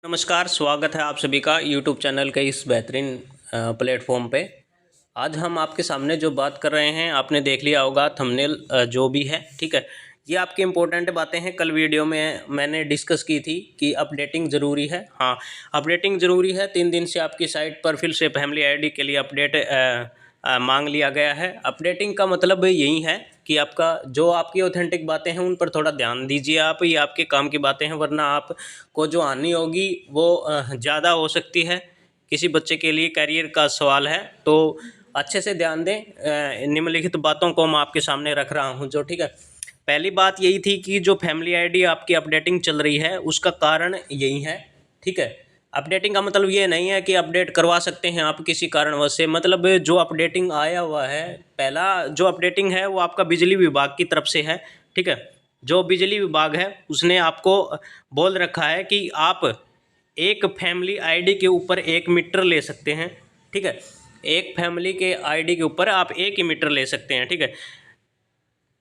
नमस्कार, स्वागत है आप सभी का यूट्यूब चैनल के इस बेहतरीन प्लेटफॉर्म पे। आज हम आपके सामने जो बात कर रहे हैं आपने देख लिया होगा थंबनेल जो भी है, ठीक है। ये आपकी इम्पोर्टेंट बातें हैं। कल वीडियो में मैंने डिस्कस की थी कि अपडेटिंग ज़रूरी है। हाँ, अपडेटिंग ज़रूरी है। 3 दिन से आपकी साइट पर फिर से फैमिली आईडी के लिए अपडेट मांग लिया गया है। अपडेटिंग का मतलब यही है कि आपका जो आपकी ऑथेंटिक बातें हैं उन पर थोड़ा ध्यान दीजिए आप। ये आपके काम की बातें हैं, वरना आपको जो हानि होगी वो ज़्यादा हो सकती है। किसी बच्चे के लिए करियर का सवाल है, तो अच्छे से ध्यान दें। निम्नलिखित बातों को मैं आपके सामने रख रहा हूँ जो, ठीक है। पहली बात यही थी कि जो फैमिली आईडी आपकी अपडेटिंग चल रही है उसका कारण यही है, ठीक है। अपडेटिंग का मतलब ये नहीं है कि अपडेट करवा सकते हैं आप किसी कारणवश से। मतलब जो अपडेटिंग आया हुआ है, पहला जो अपडेटिंग है वो आपका बिजली विभाग की तरफ से है, ठीक है। जो बिजली विभाग है उसने आपको बोल रखा है कि आप एक फैमिली आईडी के ऊपर 1 मीटर ले सकते हैं, ठीक है। एक फैमिली के आईडी के ऊपर आप 1 ही मीटर ले सकते हैं, ठीक है।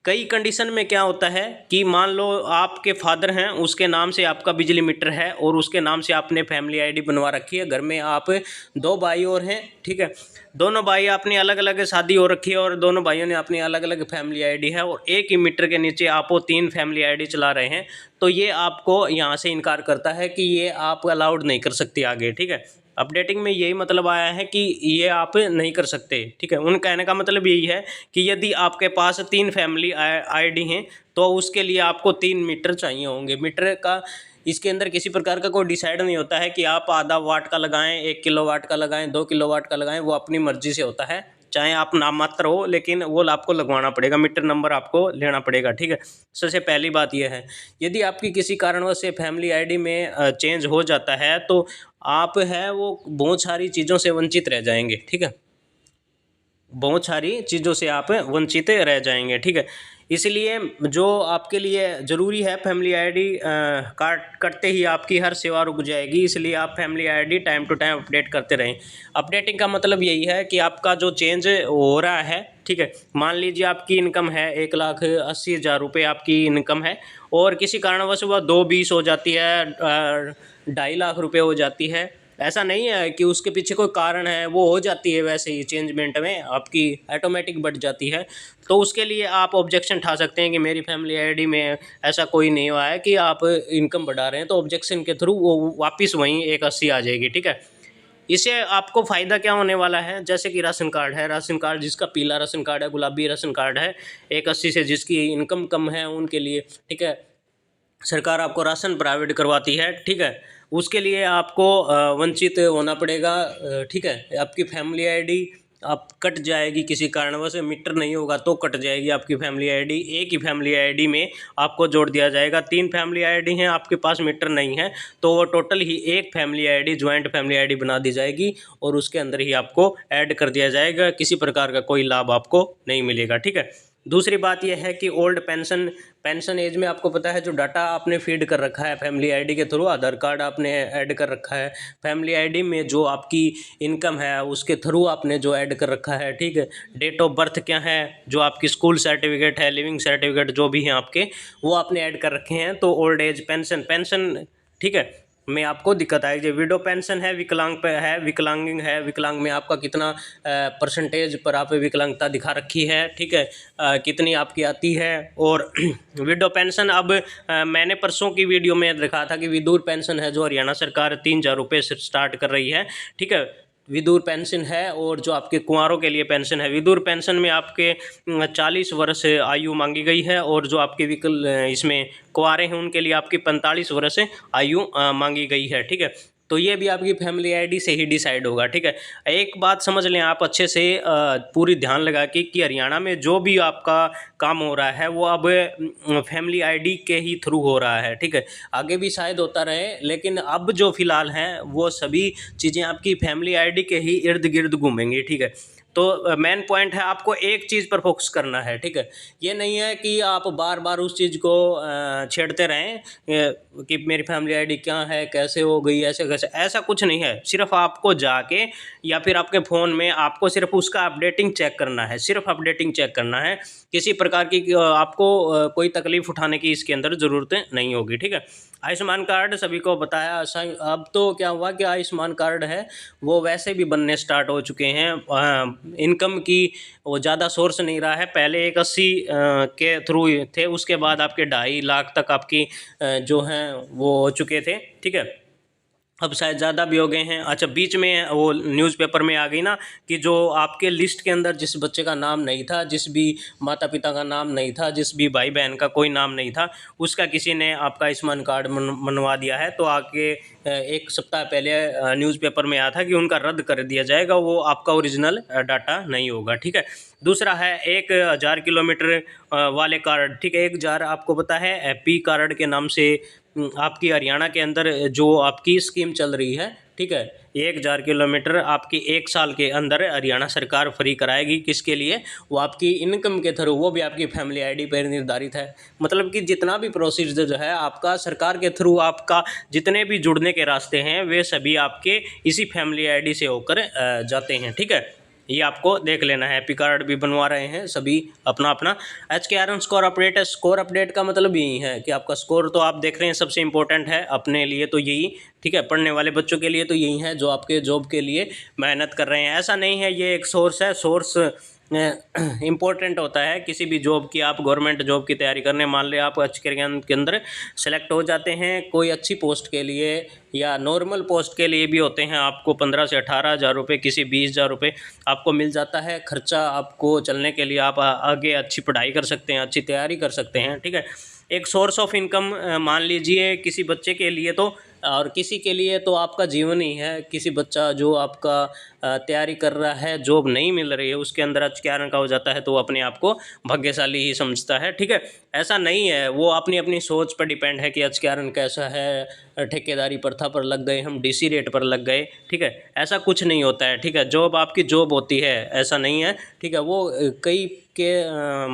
कई कंडीशन में क्या होता है कि मान लो आपके फादर हैं, उसके नाम से आपका बिजली मीटर है और उसके नाम से आपने फैमिली आईडी बनवा रखी है। घर में आप 2 भाई और हैं, ठीक है। दोनों भाई अपनी अलग अलग शादी हो रखी है और दोनों भाइयों ने अपनी अलग अलग फैमिली आईडी है और 1 ही मीटर के नीचे आप वो 3 फैमिली आईडी चला रहे हैं, तो ये आपको यहाँ से इनकार करता है कि ये आप अलाउड नहीं कर सकते आगे, ठीक है। अपडेटिंग में यही मतलब आया है कि ये आप नहीं कर सकते, ठीक है। उन कहने का मतलब यही है कि यदि आपके पास 3 फैमिली आईडी हैं तो उसके लिए आपको 3 मीटर चाहिए होंगे। मीटर का इसके अंदर किसी प्रकार का कोई डिसाइड नहीं होता है कि आप आधा वाट का लगाएं, 1 किलोवाट का लगाएं, 2 किलोवाट का लगाएं, वो अपनी मर्जी से होता है। चाहे आप नाम मात्र हो, लेकिन वो आपको लगवाना पड़ेगा, मीटर नंबर आपको लेना पड़ेगा, ठीक है। सबसे पहली बात यह है, यदि आपकी किसी कारणवश से फैमिली आईडी में चेंज हो जाता है तो आप है वो बहुत सारी चीज़ों से वंचित रह जाएंगे, ठीक है। बहुत सारी चीज़ों से आप वंचित रह जाएंगे, ठीक है। इसलिए जो आपके लिए ज़रूरी है, फैमिली आईडी करते ही आपकी हर सेवा रुक जाएगी। इसलिए आप family ID time to time update करते रहें। अपडेटिंग का मतलब यही है कि आपका जो चेंज हो रहा है, ठीक है। मान लीजिए आपकी इनकम है 1,80,000 रुपये आपकी इनकम है और किसी कारणवश वह 2,20 हो जाती है, 2.5 लाख रुपये हो जाती है। ऐसा नहीं है कि उसके पीछे कोई कारण है, वो हो जाती है वैसे ही चेंजमेंट में आपकी ऑटोमेटिक बढ़ जाती है। तो उसके लिए आप ऑब्जेक्शन उठा सकते हैं कि मेरी फैमिली आईडी में ऐसा कोई नहीं हुआ है कि आप इनकम बढ़ा रहे हैं, तो ऑब्जेक्शन के थ्रू वो वापस वहीं 1,80 आ जाएगी, ठीक है। इससे आपको फ़ायदा क्या होने वाला है, जैसे कि राशन कार्ड है, राशन कार्ड जिसका पीला राशन कार्ड है, गुलाबी राशन कार्ड है, 1,80 से जिसकी इनकम कम है उनके लिए, ठीक है, सरकार आपको राशन प्रोवाइड करवाती है, ठीक है। उसके लिए आपको वंचित होना पड़ेगा, ठीक है। आपकी फैमिली आईडी आप कट जाएगी किसी कारणवश, मीटर नहीं होगा तो कट जाएगी आपकी फैमिली आईडी। एक ही फैमिली आईडी में आपको जोड़ दिया जाएगा। 3 फैमिली आईडी हैं, आपके पास मीटर नहीं है, तो वो टोटल ही एक family ID, joint family ID बना दी जाएगी और उसके अंदर ही आपको ऐड कर दिया जाएगा। किसी प्रकार का कोई लाभ आपको नहीं मिलेगा, ठीक है। दूसरी बात यह है कि ओल्ड पेंशन एज में आपको पता है जो डाटा आपने फीड कर रखा है फैमिली आईडी के थ्रू, आधार कार्ड आपने ऐड कर रखा है फैमिली आईडी में, जो आपकी इनकम है उसके थ्रू आपने जो ऐड कर रखा है, ठीक है। डेट ऑफ बर्थ क्या है, जो आपकी स्कूल सर्टिफिकेट है, लिविंग सर्टिफिकेट जो भी हैं आपके, वो आपने ऐड कर रखे हैं। तो ओल्ड एज पेंशन, ठीक है, में आपको दिक्कत आएगी। विडो पेंशन है, विकलांग पे है, विकलांग है, विकलांग में आपका कितना परसेंटेज पर आप विकलांगता दिखा रखी है, ठीक है, कितनी आपकी आती है। और विडो पेंशन अब मैंने परसों की वीडियो में दिखा था कि विधुर पेंशन है जो हरियाणा सरकार 3,000 रुपये से स्टार्ट कर रही है, ठीक है। विधुर पेंशन है और जो आपके कुंवारों के लिए पेंशन है। विधुर पेंशन में आपके 40 वर्ष आयु मांगी गई है और जो आपके इसमें कुंवारे हैं उनके लिए आपकी 45 वर्ष आयु मांगी गई है, ठीक है। तो ये भी आपकी फैमिली आईडी से ही डिसाइड होगा, ठीक है। एक बात समझ लें आप अच्छे से, पूरी ध्यान लगा के, कि हरियाणा में जो भी आपका काम हो रहा है वो अब फैमिली आईडी के ही थ्रू हो रहा है, ठीक है। आगे भी शायद होता रहे, लेकिन अब जो फिलहाल हैं वो सभी चीज़ें आपकी फैमिली आईडी के ही इर्द गिर्द घूमेंगी, ठीक है। तो मेन पॉइंट है आपको एक चीज़ पर फोकस करना है, ठीक है। ये नहीं है कि आप बार बार उस चीज़ को छेड़ते रहें कि मेरी फैमिली आईडी क्या है, कैसे हो गई, ऐसे कैसे, ऐसा कुछ नहीं है। सिर्फ आपको जाके या फिर आपके फ़ोन में आपको सिर्फ उसका अपडेटिंग चेक करना है, सिर्फ अपडेटिंग चेक करना है। किसी प्रकार की आपको कोई तकलीफ़ उठाने की इसके अंदर ज़रूरत नहीं होगी, ठीक है। आयुष्मान कार्ड सभी को बताया। अब तो क्या हुआ कि आयुष्मान कार्ड है वो वैसे भी बनने स्टार्ट हो चुके हैं। इनकम की वो ज़्यादा सोर्स नहीं रहा है। पहले एक 80 के थ्रू थे, उसके बाद आपके 2.5 लाख तक आपकी जो हैं वो हो चुके थे, ठीक है। अब शायद ज़्यादा भी हो गए हैं। अच्छा, बीच में वो न्यूज़पेपर में आ गई ना कि जो आपके लिस्ट के अंदर जिस बच्चे का नाम नहीं था, जिस भी माता पिता का नाम नहीं था, जिस भी भाई बहन का कोई नाम नहीं था, उसका किसी ने आपका आयुष्मान कार्ड मनवा दिया है, तो आके 1 सप्ताह पहले न्यूज़पेपर में आया था कि उनका रद्द कर दिया जाएगा, वो आपका ओरिजिनल डाटा नहीं होगा, ठीक है। दूसरा है 1000 किलोमीटर वाले कार्ड, ठीक है। 1000 आपको पता है पी कार्ड के नाम से आपकी हरियाणा के अंदर जो आपकी स्कीम चल रही है, ठीक है। 1000 किलोमीटर आपकी 1 साल के अंदर हरियाणा सरकार फ्री कराएगी। किसके लिए? वो आपकी इनकम के थ्रू, वो भी आपकी फैमिली आईडी पर निर्धारित है। मतलब कि जितना भी प्रोसीजर जो है आपका सरकार के थ्रू, आपका जितने भी जुड़ने के रास्ते हैं वे सभी आपके इसी फैमिली आईडी से होकर जाते हैं, ठीक है। ये आपको देख लेना है। हैप्पी कार्ड भी बनवा रहे हैं सभी अपना अपना। HKRN स्कोर अपडेट है। स्कोर अपडेट का मतलब यही है कि आपका स्कोर तो आप देख रहे हैं सबसे इम्पोर्टेंट है अपने लिए तो यही, ठीक है। पढ़ने वाले बच्चों के लिए तो यही है जो आपके जॉब के लिए मेहनत कर रहे हैं। ऐसा नहीं है ये एक सोर्स है, सोर्स इम्पोर्टेंट होता है किसी भी जॉब की। आप गवर्नमेंट जॉब की तैयारी करने, मान लें आप HKRN के अंदर सेलेक्ट हो जाते हैं कोई अच्छी पोस्ट के लिए या नॉर्मल पोस्ट के लिए भी होते हैं, आपको 15 से 18 हज़ार रुपये, किसी 20 हज़ार रुपये आपको मिल जाता है। खर्चा आपको चलने के लिए आप आगे अच्छी पढ़ाई कर सकते हैं, अच्छी तैयारी कर सकते हैं, ठीक है। एक सोर्स ऑफ इनकम मान लीजिए किसी बच्चे के लिए तो, और किसी के लिए तो आपका जीवन ही है। किसी बच्चा जो आपका तैयारी कर रहा है, जॉब नहीं मिल रही है, उसके अंदर HKRN का हो जाता है तो वो अपने आप को भाग्यशाली ही समझता है, ठीक है। ऐसा नहीं है, वो अपनी अपनी सोच पर डिपेंड है कि HKRN कैसा है। ठेकेदारी प्रथा पर लग गए हम, DC रेट पर लग गए, ठीक है। ऐसा कुछ नहीं होता है, ठीक है। जॉब आपकी जॉब होती है, ऐसा नहीं है, ठीक है। वो कई के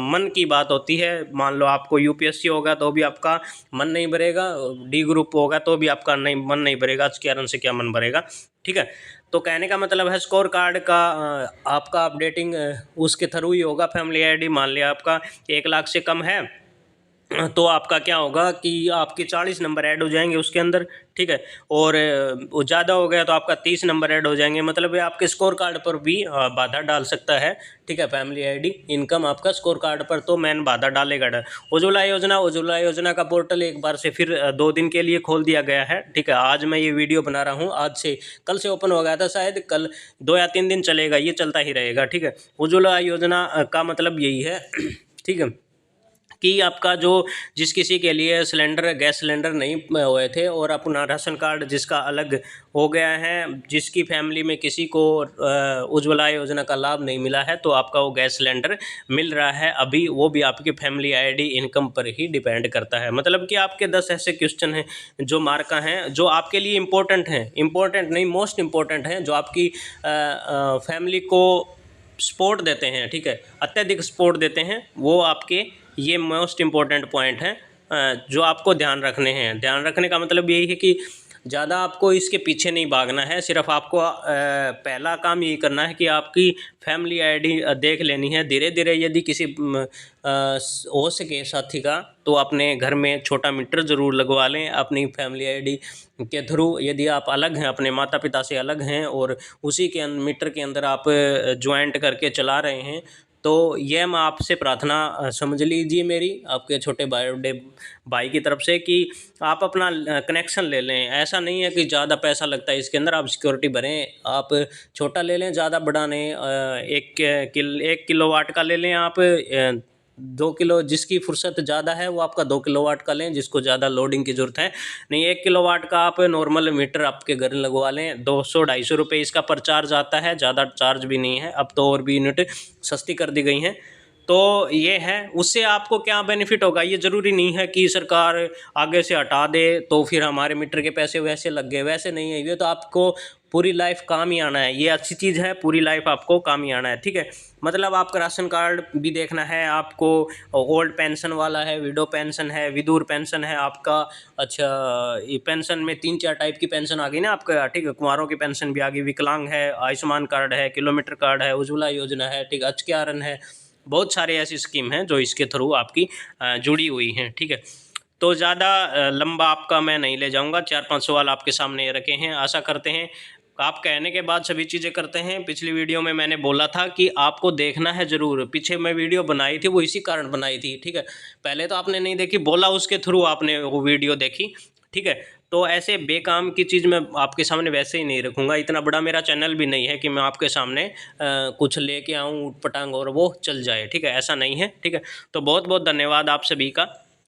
मन की बात होती है। मान लो आपको UPSC होगा तो भी आपका मन नहीं भरेगा, D ग्रुप होगा तो भी आपका मन नहीं भरेगा, HKRN से क्या मन भरेगा, ठीक है। तो कहने का मतलब है स्कोर कार्ड का आपका अपडेटिंग उसके थ्रू ही होगा। फैमिली आईडी मान लिया आपका 1 लाख से कम है तो आपका क्या होगा कि आपके 40 नंबर ऐड हो जाएंगे उसके अंदर, ठीक है। और वो ज़्यादा हो गया तो आपका 30 नंबर ऐड हो जाएंगे। मतलब ये आपके स्कोर कार्ड पर भी बाधा डाल सकता है, ठीक है। फैमिली आईडी इनकम आपका स्कोर कार्ड पर तो मेन बाधा डालेगा। उज्ज्वला योजना का पोर्टल एक बार से फिर 2 दिन के लिए खोल दिया गया है, ठीक है। आज मैं ये वीडियो बना रहा हूँ, आज से कल से ओपन हो गया था, शायद कल 2 या 3 दिन चलेगा, ये चलता ही रहेगा, ठीक है। उज्ज्वला योजना का मतलब यही है, ठीक है, कि आपका जो जिस किसी के लिए सिलेंडर, गैस सिलेंडर नहीं हुए थे और अपना राशन कार्ड जिसका अलग हो गया है, जिसकी फैमिली में किसी को उज्ज्वला योजना का लाभ नहीं मिला है, तो आपका वो गैस सिलेंडर मिल रहा है अभी। वो भी आपकी फैमिली आईडी इनकम पर ही डिपेंड करता है। मतलब कि आपके 10 ऐसे क्वेश्चन हैं जो मार्का हैं, जो आपके लिए इम्पोर्टेंट हैं, इम्पोर्टेंट नहीं मोस्ट इम्पोर्टेंट हैं, जो आपकी फैमिली को सपोर्ट देते हैं, ठीक है, अत्यधिक सपोर्ट देते हैं। वो आपके ये मोस्ट इम्पॉर्टेंट पॉइंट हैं जो आपको ध्यान रखने हैं। ध्यान रखने का मतलब यही है कि ज़्यादा आपको इसके पीछे नहीं भागना है, सिर्फ आपको पहला काम यही करना है कि आपकी फैमिली आईडी देख लेनी है। धीरे धीरे यदि किसी हो सके साथी का तो अपने घर में छोटा मीटर ज़रूर लगवा लें अपनी फैमिली आईडी के थ्रू। यदि आप अलग हैं, अपने माता पिता से अलग हैं और उसी के मीटर के अंदर आप ज्वाइंट करके चला रहे हैं, तो यह मैं आपसे प्रार्थना समझ लीजिए मेरी, आपके छोटे भाई की तरफ से, कि आप अपना कनेक्शन ले लें। ऐसा नहीं है कि ज़्यादा पैसा लगता है इसके अंदर, आप सिक्योरिटी भरें, आप छोटा ले लें, ज़्यादा बड़ा नहीं। 1 किलोवाट का ले लें आप, 2 किलो, जिसकी फुर्सत ज़्यादा है वो आपका 2 किलोवाट का लें, जिसको ज़्यादा लोडिंग की ज़रूरत है नहीं। 1 किलोवाट का आप नॉर्मल मीटर आपके घर लगवा लें। 200-250 रुपये इसका पर चार्ज आता है, ज़्यादा चार्ज भी नहीं है। अब तो और भी यूनिट सस्ती कर दी गई हैं। तो ये है, उससे आपको क्या बेनिफिट होगा, ये ज़रूरी नहीं है कि सरकार आगे से हटा दे तो फिर हमारे मीटर के पैसे वैसे लग गए, वैसे नहीं है। ये तो आपको पूरी लाइफ काम ही आना है, ये अच्छी चीज़ है, पूरी लाइफ आपको काम ही आना है, ठीक है। मतलब आपका राशन कार्ड भी देखना है आपको, ओल्ड पेंशन वाला है, विडो पेंशन है, विधुर पेंशन है आपका। अच्छा, ये पेंशन में 3-4 टाइप की पेंशन आ गई ना आपका, ठीक है। कुंवारों की पेंशन भी आ गई, विकलांग है, आयुष्मान कार्ड है, किलोमीटर कार्ड है, उज्ज्वला योजना है, ठीक है, HKRN है। बहुत सारे ऐसी स्कीम हैं जो इसके थ्रू आपकी जुड़ी हुई हैं, ठीक है। तो ज़्यादा लंबा आपका मैं नहीं ले जाऊंगा। 4-5 सवाल आपके सामने रखे हैं। आशा करते हैं आप कहने के बाद सभी चीज़ें करते हैं। पिछली वीडियो में मैंने बोला था कि आपको देखना है ज़रूर। पीछे मैं वीडियो बनाई थी वो इसी कारण बनाई थी, ठीक है। पहले तो आपने नहीं देखी, बोला उसके थ्रू आपने वो वीडियो देखी, ठीक है। तो ऐसे बेकाम की चीज़ मैं आपके सामने वैसे ही नहीं रखूँगा। इतना बड़ा मेरा चैनल भी नहीं है कि मैं आपके सामने कुछ लेके आऊँ ऊट पटांग और वो चल जाए, ठीक है, ऐसा नहीं है, ठीक है। तो बहुत बहुत धन्यवाद आप सभी का।